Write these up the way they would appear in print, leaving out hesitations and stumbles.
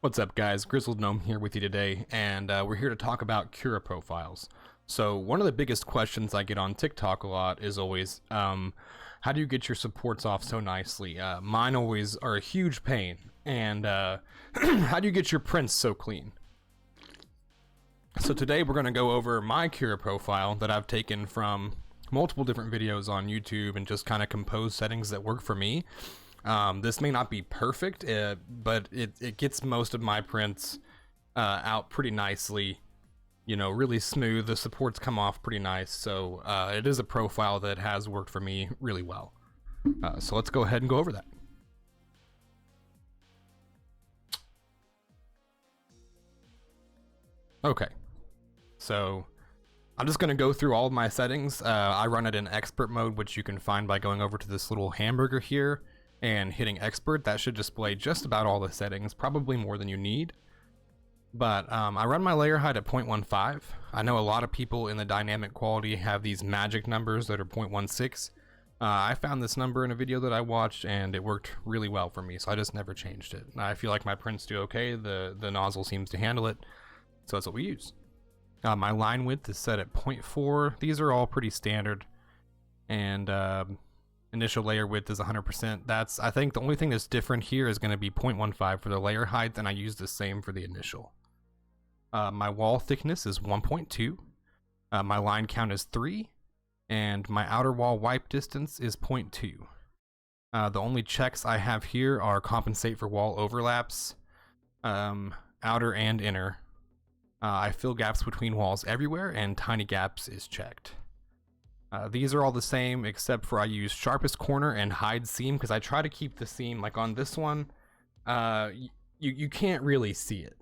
What's up, guys? Grizzledgnome here with you today, and we're here to talk about Cura profiles. So one of the biggest questions I get on TikTok a lot is always, how do you get your supports off so nicely? Mine always are a huge pain, and how do you get your prints so clean? So today we're going to go over my Cura profile that I've taken from multiple different videos on YouTube and just kind of compose settings that work for me. This may not be perfect, but it gets most of my prints out pretty nicely, you know, really smooth. The supports come off pretty nice, so it is a profile that has worked for me really well. So let's go ahead and go over that. Okay, so I'm just going to go through all of my settings. I run it in expert mode, which you can find by going over to this little hamburger here and hitting expert. That should display just about all the settings, probably more than you need. But I run my layer height at 0.15. I know a lot of people in the dynamic quality have these magic numbers that are 0.16. I found this number in a video that I watched and it worked really well for me, so I just never changed it. I feel like my prints do okay. The nozzle seems to handle it, so that's what we use. My line width is set at 0.4. These are all pretty standard, and initial layer width is 100%. I think the only thing that's different here is going to be 0.15 for the layer height, and I use the same for the initial. My wall thickness is 1.2. My line count is 3, and my outer wall wipe distance is 0.2. The only checks I have here are compensate for wall overlaps, outer and inner. I fill gaps between walls everywhere, and tiny gaps is checked. These are all the same except for I use sharpest corner and hide seam because I try to keep the seam, like on this one, you can't really see it.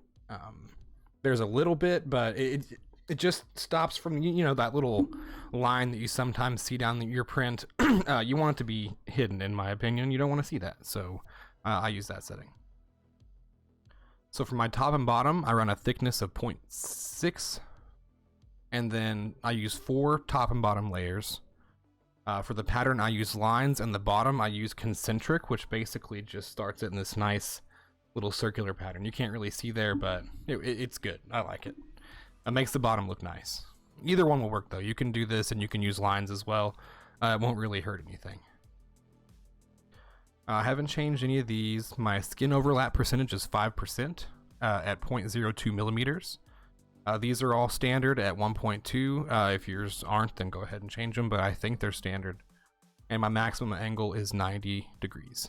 There's a little bit, but it just stops from, you know, that little line that you sometimes see down your print. You want it to be hidden, in my opinion. You don't want to see that, so I use that setting. So for my top and bottom, I run a thickness of 0.6, and then I use 4 top and bottom layers. For the pattern, I use lines, and the bottom I use concentric, which basically just starts it in this nice little circular pattern. You can't really see there, but it's good. I like it. It makes the bottom look nice. Either one will work though. You can do this and you can use lines as well. It won't really hurt anything. I haven't changed any of these. My skin overlap percentage is 5% at 0.02 millimeters. These are all standard at 1.2. If yours aren't, then go ahead and change them, but I think they're standard. And my maximum angle is 90 degrees.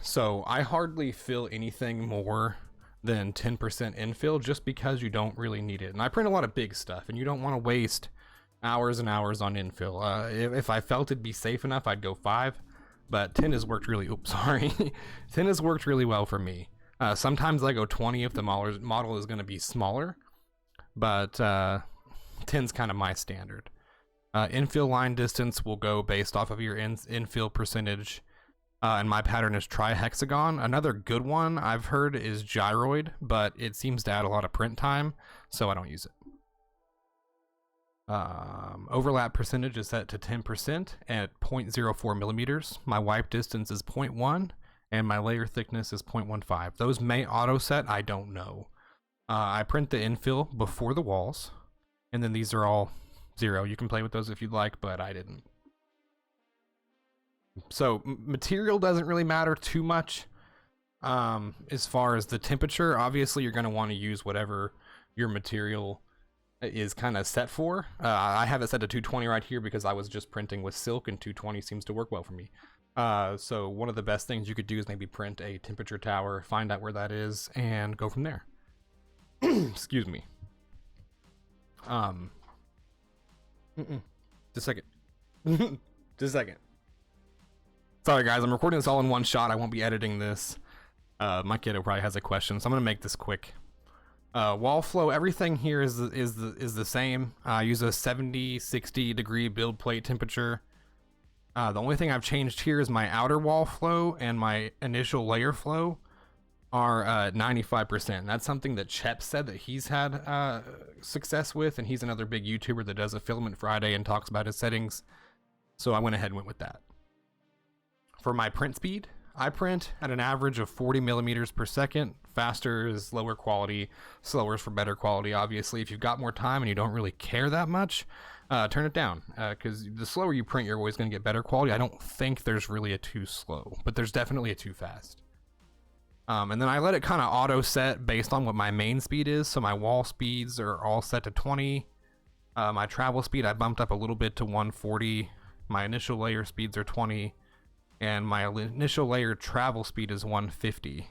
So I hardly fill anything more than 10% infill just because you don't really need it. And I print a lot of big stuff, and you don't want to waste hours and hours on infill. If I felt it'd be safe enough, I'd go 5, but 10 has worked really, 10 has worked really well for me. Sometimes I go 20 if the model is going to be smaller, but 10's kind of my standard. Infill line distance will go based off of your infill percentage, and my pattern is trihexagon. Another good one I've heard is gyroid, but it seems to add a lot of print time, so I don't use it. Overlap percentage is set to 10% at 0.04 millimeters. My wipe distance is 0.1, and my layer thickness is 0.15. Those may auto set, I don't know. I print the infill before the walls, and then these are all 0. You can play with those if you'd like, but I didn't. So material doesn't really matter too much. As far as the temperature, obviously you're going to want to use whatever your material is kind of set for. I have it set to 220 right here because I was just printing with silk, and 220 seems to work well for me. So one of the best things you could do is maybe print a temperature tower, find out where that is, and go from there. Excuse me. Just a second. Just a second. Sorry guys, I'm recording this all in one shot. I won't be editing this. My kiddo probably has a question, so I'm gonna make this quick. Wall flow, everything here is the same. I use a 70-60 degree build plate temperature. The only thing I've changed here is my outer wall flow and my initial layer flow are 95%. That's something that Cashapp said that he's had success with, and he's another big YouTuber that does a Filament Friday and talks about his settings. So I went ahead and went with that. For my print speed, I print at an average of 40 millimeters per second. Faster is lower quality, slower is for better quality. Obviously, if you've got more time and you don't really care that much, turn it down, because the slower you print, you're always going to get better quality. I don't think there's really a too slow, but there's definitely a too fast. And then I let it kind of auto set based on what my main speed is. So my wall speeds are all set to 20. My travel speed I bumped up a little bit to 140. My initial layer speeds are 20, and my initial layer travel speed is 150.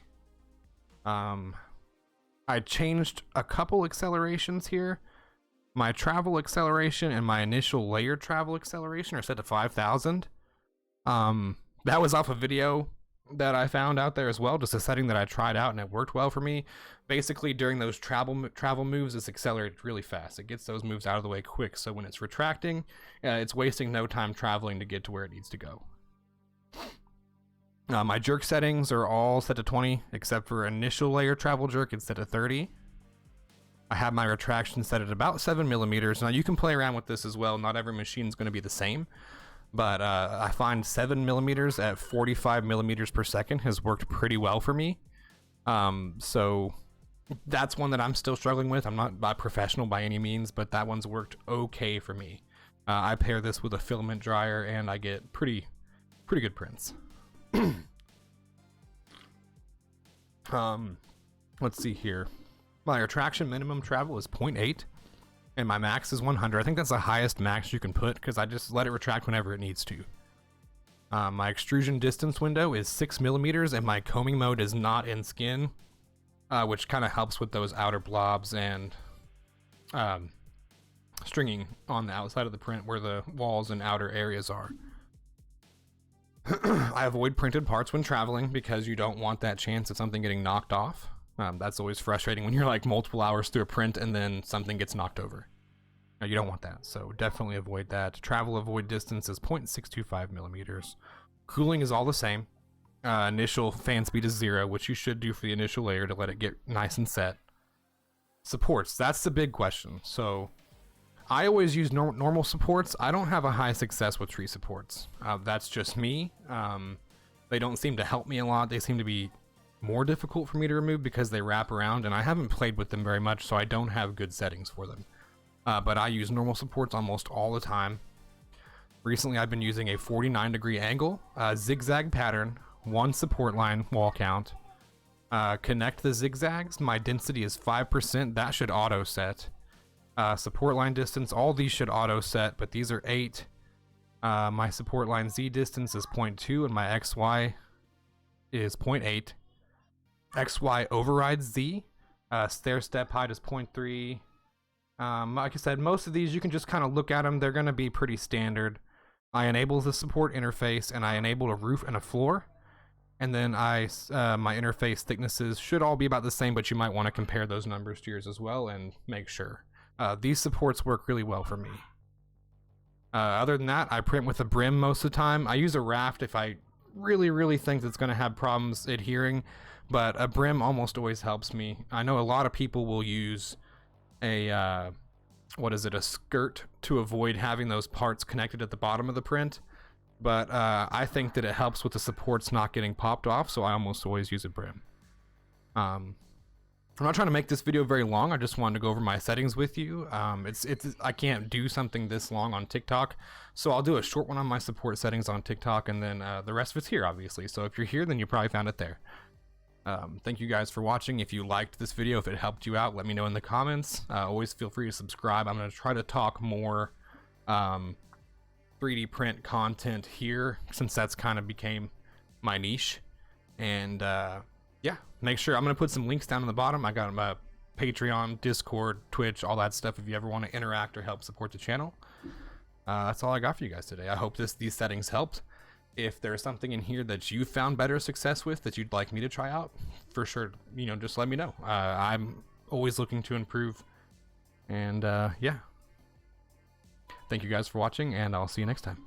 I changed a couple accelerations here. My travel acceleration and my initial layer travel acceleration are set to 5,000. That was off a video that I found out there as well, just a setting that I tried out and it worked well for me. Basically, during those travel moves, it's accelerated really fast. It gets those moves out of the way quick, so when it's retracting, it's wasting no time traveling to get to where it needs to go. My jerk settings are all set to 20, except for initial layer travel jerk, it's set to 30. I have my retraction set at about 7 millimeters. Now you can play around with this as well. Not every machine is going to be the same, but I find 7 millimeters at 45 millimeters per second has worked pretty well for me. So that's one that I'm still struggling with. I'm not professional by any means, but that one's worked okay for me. I pair this with a filament dryer and I get pretty good prints. Let's see here. My retraction minimum travel is 0.8 and my max is 100. I think that's the highest max you can put because I just let it retract whenever it needs to. My extrusion distance window is 6 millimeters and my combing mode is not in skin, which kind of helps with those outer blobs and stringing on the outside of the print where the walls and outer areas are. I avoid printed parts when traveling because you don't want that chance of something getting knocked off. That's always frustrating when you're like multiple hours through a print and then something gets knocked over. No, you don't want that, so definitely avoid that. Travel avoid distance is 0.625 millimeters. Cooling is all the same. Initial fan speed is 0, which you should do for the initial layer to let it get nice and set. Supports, that's the big question. So I always use normal supports. I don't have a high success with tree supports. That's just me. They don't seem to help me a lot. They seem to be more difficult for me to remove because they wrap around, and I haven't played with them very much, so I don't have good settings for them. But I use normal supports almost all the time. Recently I've been using a 49-degree angle, zigzag pattern, 1 support line wall count. Connect the zigzags. My density is 5%. That should auto set. Support line distance, all these should auto set, but these are 8. My support line Z distance is 0.2 and my XY is 0.8. XY overrides Z. Stair step height is 0.3. Like I said, most of these you can just kind of look at them. They're going to be pretty standard. I enable the support interface and I enable a roof and a floor. And then my interface thicknesses should all be about the same, but you might want to compare those numbers to yours as well and make sure. These supports work really well for me. Other than that, I print with a brim most of the time. I use a raft if I really think it's going to have problems adhering, but a brim almost always helps me. I know a lot of people will use a a skirt to avoid having those parts connected at the bottom of the print, but I think that it helps with the supports not getting popped off, so I almost always use a brim. I'm not trying to make this video very long. I just wanted to go over my settings with you. I can't do something this long on TikTok, so I'll do a short one on my support settings on TikTok, and then the rest of it's here, obviously. So if you're here, then you probably found it there. Thank you guys for watching. If you liked this video, if it helped you out, let me know in the comments. Always feel free to subscribe. I'm going to try to talk more 3D print content here, since that's kind of became my niche. And yeah, make sure I'm going to put some links down in the bottom. I got my Patreon, Discord, Twitch, all that stuff if you ever want to interact or help support the channel. That's all I got for you guys today. I hope these settings helped. If there's something in here that you found better success with that you'd like me to try out, for sure, just let me know. I'm always looking to improve. And yeah, thank you guys for watching, and I'll see you next time.